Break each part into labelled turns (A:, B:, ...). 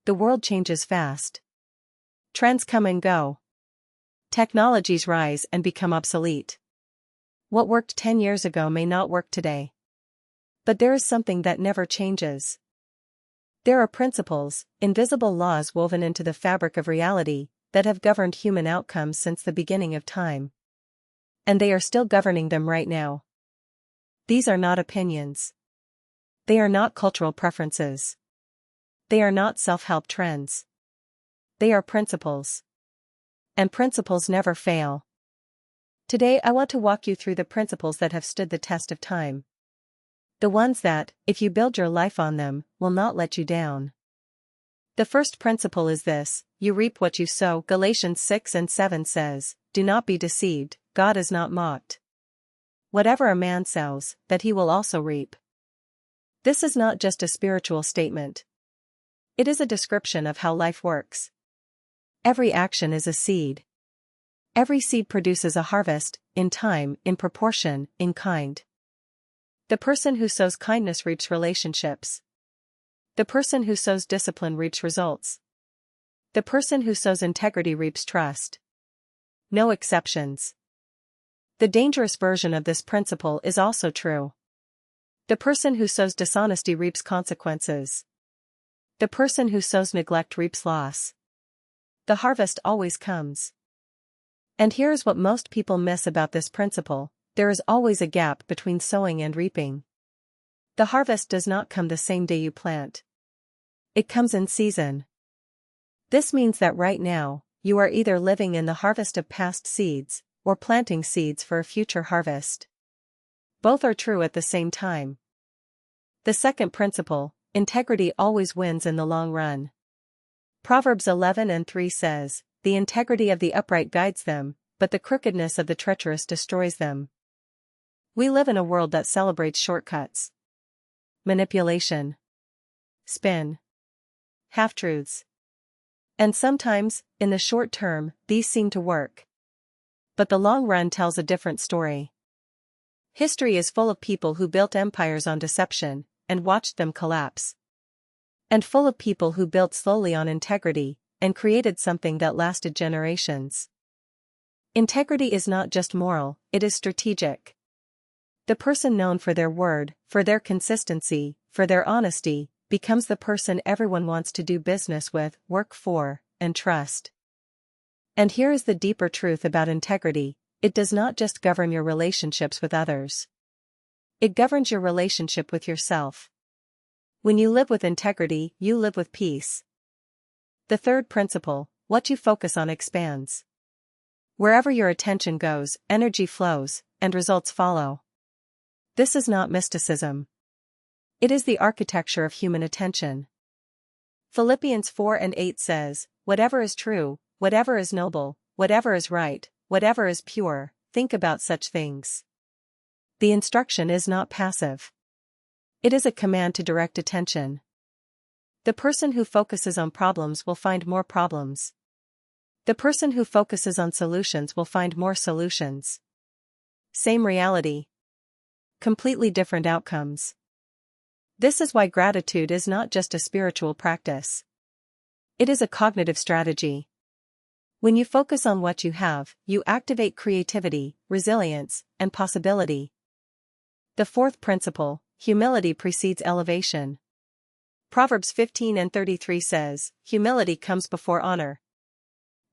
A: The world changes fast. Trends come and go. Technologies rise and become obsolete. What worked 10 years ago may not work today. But there is something that never changes. There are principles, invisible laws woven into the fabric of reality, that have governed human outcomes since the beginning of time. And they are still governing them right now. These are not opinions. They are not cultural preferences. They are not self-help trends. They are principles. And principles never fail. Today I want to walk you through the principles that have stood the test of time. The ones that, if you build your life on them, will not let you down. The first principle is this: you reap what you sow. Galatians 6:7 says, "Do not be deceived, God is not mocked. Whatever a man sows, that he will also reap." This is not just a spiritual statement. It is a description of how life works. Every action is a seed. Every seed produces a harvest, in time, in proportion, in kind. The person who sows kindness reaps relationships. The person who sows discipline reaps results. The person who sows integrity reaps trust. No exceptions. The dangerous version of this principle is also true. The person who sows dishonesty reaps consequences. The person who sows neglect reaps loss. The harvest always comes. And here's what most people miss about this principle: there is always a gap between sowing and reaping. The harvest does not come the same day you plant. It comes in season. This means that right now, you are either living in the harvest of past seeds, or planting seeds for a future harvest. Both are true at the same time. The second principle: integrity always wins in the long run. Proverbs 11:3 says, "The integrity of the upright guides them, but the crookedness of the treacherous destroys them." We live in a world that celebrates shortcuts, manipulation, spin, half-truths. And sometimes, in the short term, these seem to work. But the long run tells a different story. History is full of people who built empires on deception, and watched them collapse. And full of people who built slowly on integrity, and created something that lasted generations. Integrity is not just moral, it is strategic. The person known for their word, for their consistency, for their honesty, becomes the person everyone wants to do business with, work for, and trust. And here is the deeper truth about integrity: it does not just govern your relationships with others. It governs your relationship with yourself. When you live with integrity, you live with peace. The third principle: what you focus on expands. Wherever your attention goes, energy flows, and results follow. This is not mysticism. It is the architecture of human attention. Philippians 4:8 says, "Whatever is true, whatever is noble, whatever is right, whatever is pure, think about such things." The instruction is not passive. It is a command to direct attention. The person who focuses on problems will find more problems. The person who focuses on solutions will find more solutions. Same reality. Completely different outcomes. This is why gratitude is not just a spiritual practice. It is a cognitive strategy. When you focus on what you have, you activate creativity, resilience, and possibility. The fourth principle: humility precedes elevation. Proverbs 15:33 says, "Humility comes before honor."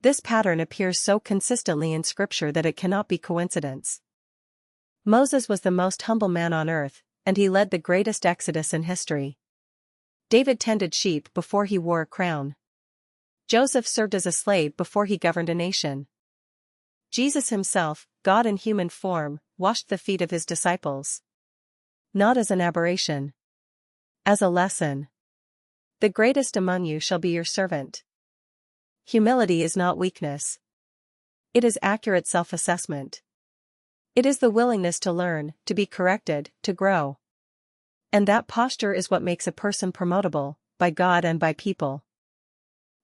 A: This pattern appears so consistently in Scripture that it cannot be coincidence. Moses was the most humble man on earth, and he led the greatest exodus in history. David tended sheep before he wore a crown. Joseph served as a slave before he governed a nation. Jesus himself, God in human form, washed the feet of his disciples. Not as an aberration. As a lesson. The greatest among you shall be your servant. Humility is not weakness. It is accurate self-assessment. It is the willingness to learn, to be corrected, to grow. And that posture is what makes a person promotable, by God and by people.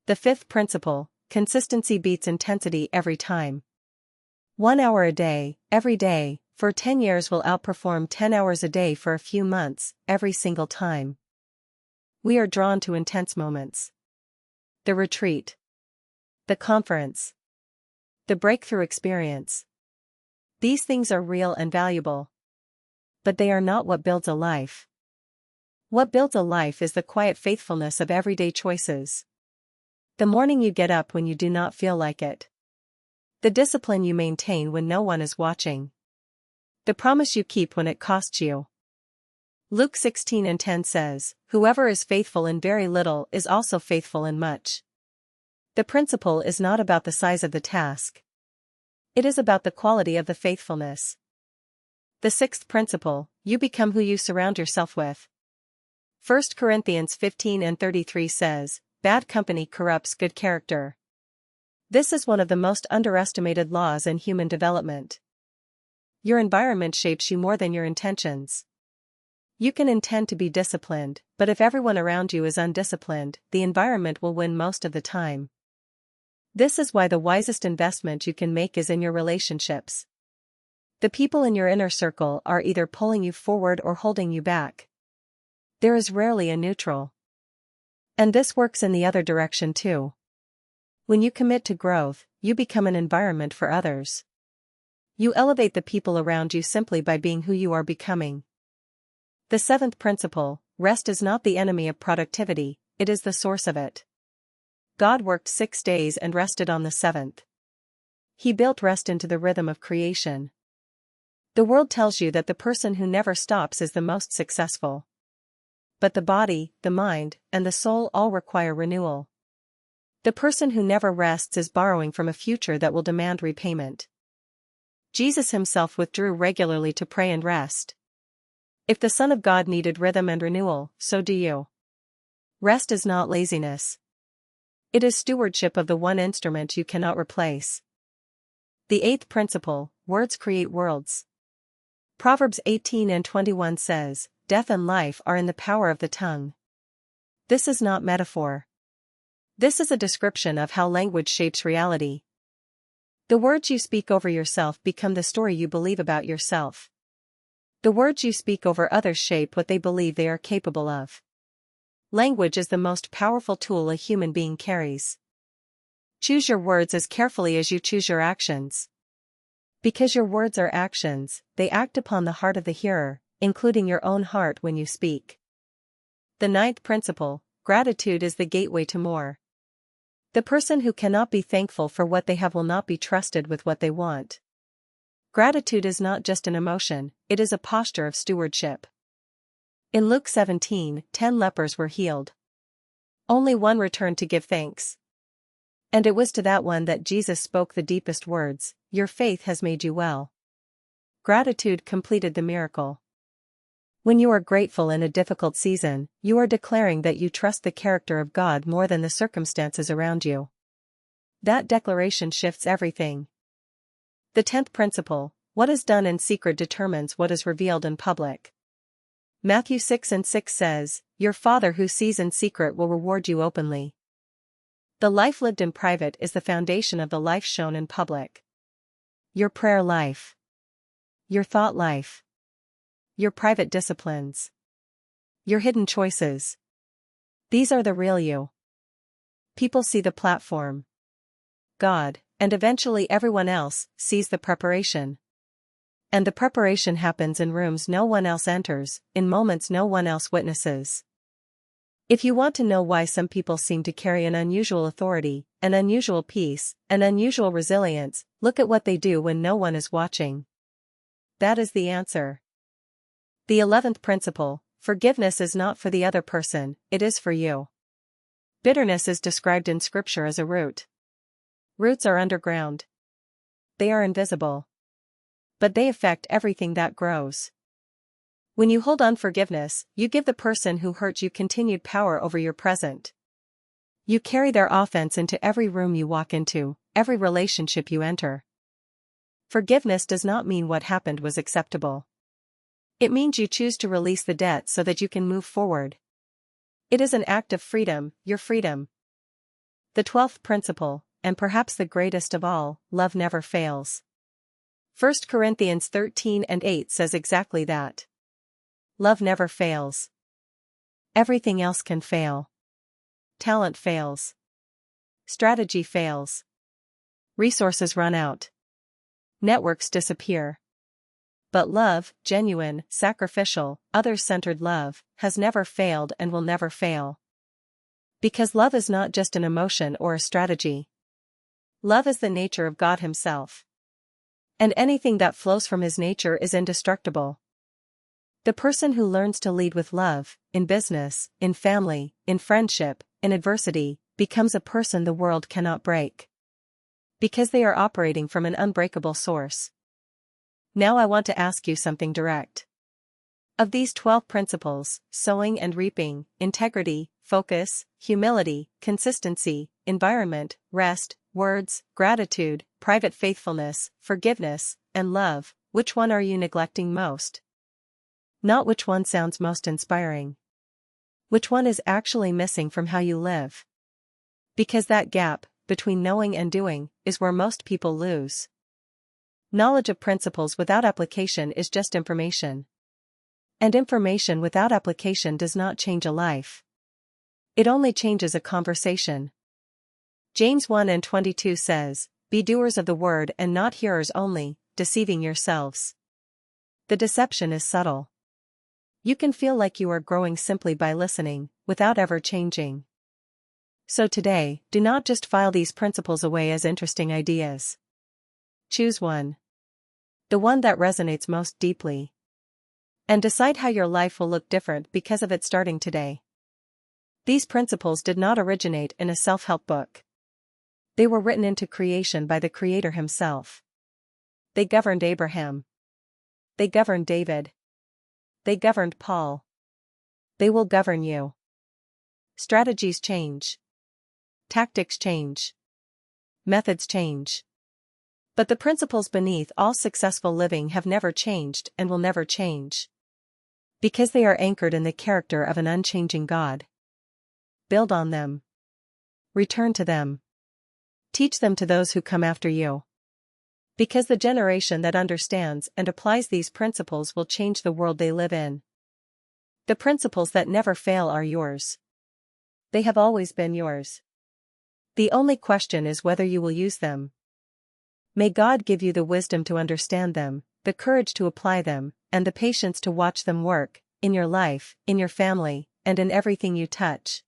A: The fifth principle: consistency beats intensity every time. 1 hour a day, every day, for 10 years will outperform 10 hours a day for a few months, every single time. We are drawn to intense moments. the retreat, the conference, the breakthrough experience. These things are real and valuable. But they are not what builds a life. What builds a life is the quiet faithfulness of everyday choices. The morning you get up when you do not feel like it. The discipline you maintain when no one is watching. The promise you keep when it costs you. Luke 16:10 says, "Whoever is faithful in very little is also faithful in much." The principle is not about the size of the task. It is about the quality of the faithfulness. The sixth principle, you become who you surround yourself with. 1 Corinthians 15:33 says, "Bad company corrupts good character." This is one of the most underestimated laws in human development. Your environment shapes you more than your intentions. You can intend to be disciplined, but if everyone around you is undisciplined, the environment will win most of the time. This is why the wisest investment you can make is in your relationships. The people in your inner circle are either pulling you forward or holding you back. There is rarely a neutral. And this works in the other direction too. When you commit to growth, you become an environment for others. You elevate the people around you simply by being who you are becoming. The seventh principle, rest is not the enemy of productivity, it is the source of it. God worked 6 days and rested on the seventh. He built rest into the rhythm of creation. The world tells you that the person who never stops is the most successful. But the body, the mind, and the soul all require renewal. The person who never rests is borrowing from a future that will demand repayment. Jesus himself withdrew regularly to pray and rest. If the Son of God needed rhythm and renewal, so do you. Rest is not laziness. It is stewardship of the one instrument you cannot replace. The eighth principle, words create worlds. Proverbs 18:21 says, "Death and life are in the power of the tongue." This is not metaphor. This is a description of how language shapes reality. The words you speak over yourself become the story you believe about yourself. The words you speak over others shape what they believe they are capable of. Language is the most powerful tool a human being carries. Choose your words as carefully as you choose your actions. Because your words are actions, they act upon the heart of the hearer, including your own heart when you speak. The ninth principle, gratitude is the gateway to more. The person who cannot be thankful for what they have will not be trusted with what they want. Gratitude is not just an emotion, it is a posture of stewardship. In Luke 17, 10 lepers were healed. Only one returned to give thanks. And it was to that one that Jesus spoke the deepest words, "Your faith has made you well." Gratitude completed the miracle. When you are grateful in a difficult season, you are declaring that you trust the character of God more than the circumstances around you. That declaration shifts everything. The 10th principle, what is done in secret determines what is revealed in public. Matthew 6:6 says, "Your Father who sees in secret will reward you openly." The life lived in private is the foundation of the life shown in public. Your prayer life. Your thought life. Your private disciplines. Your hidden choices. These are the real you. People see the platform. God, and eventually everyone else, sees the preparation. And the preparation happens in rooms no one else enters, in moments no one else witnesses. If you want to know why some people seem to carry an unusual authority, an unusual peace, an unusual resilience, look at what they do when no one is watching. That is the answer. The 11th principle, forgiveness is not for the other person, it is for you. Bitterness is described in Scripture as a root. Roots are underground. They are invisible. But they affect everything that grows. When you hold unforgiveness, you give the person who hurt you continued power over your present. You carry their offense into every room you walk into, every relationship you enter. Forgiveness does not mean what happened was acceptable. It means you choose to release the debt so that you can move forward. It is an act of freedom, your freedom. The 12th principle, and perhaps the greatest of all, love never fails. 1 Corinthians 13:8 says exactly that. Love never fails. Everything else can fail. Talent fails. Strategy fails. Resources run out. Networks disappear. But love, genuine, sacrificial, others-centered love, has never failed and will never fail. Because love is not just an emotion or a strategy. Love is the nature of God Himself. And anything that flows from His nature is indestructible. The person who learns to lead with love, in business, in family, in friendship, in adversity, becomes a person the world cannot break. Because they are operating from an unbreakable source. Now I want to ask you something direct. Of these 12 principles, sowing and reaping, integrity, focus, humility, consistency, environment, rest, words, gratitude, private faithfulness, forgiveness, and love, which one are you neglecting most? Not which one sounds most inspiring. Which one is actually missing from how you live? Because that gap, between knowing and doing, is where most people lose. Knowledge of principles without application is just information. And information without application does not change a life. It only changes a conversation. James 1:22 says, "Be doers of the word and not hearers only, deceiving yourselves." The deception is subtle. You can feel like you are growing simply by listening, without ever changing. So today, do not just file these principles away as interesting ideas. Choose one. The one that resonates most deeply. And decide how your life will look different because of it starting today. These principles did not originate in a self-help book. They were written into creation by the Creator Himself. They governed Abraham. They governed David. They governed Paul. They will govern you. Strategies change. Tactics change. Methods change. But the principles beneath all successful living have never changed and will never change. Because they are anchored in the character of an unchanging God. Build on them. Return to them. Teach them to those who come after you. Because the generation that understands and applies these principles will change the world they live in. The principles that never fail are yours. They have always been yours. The only question is whether you will use them. May God give you the wisdom to understand them, the courage to apply them, and the patience to watch them work, in your life, in your family, and in everything you touch.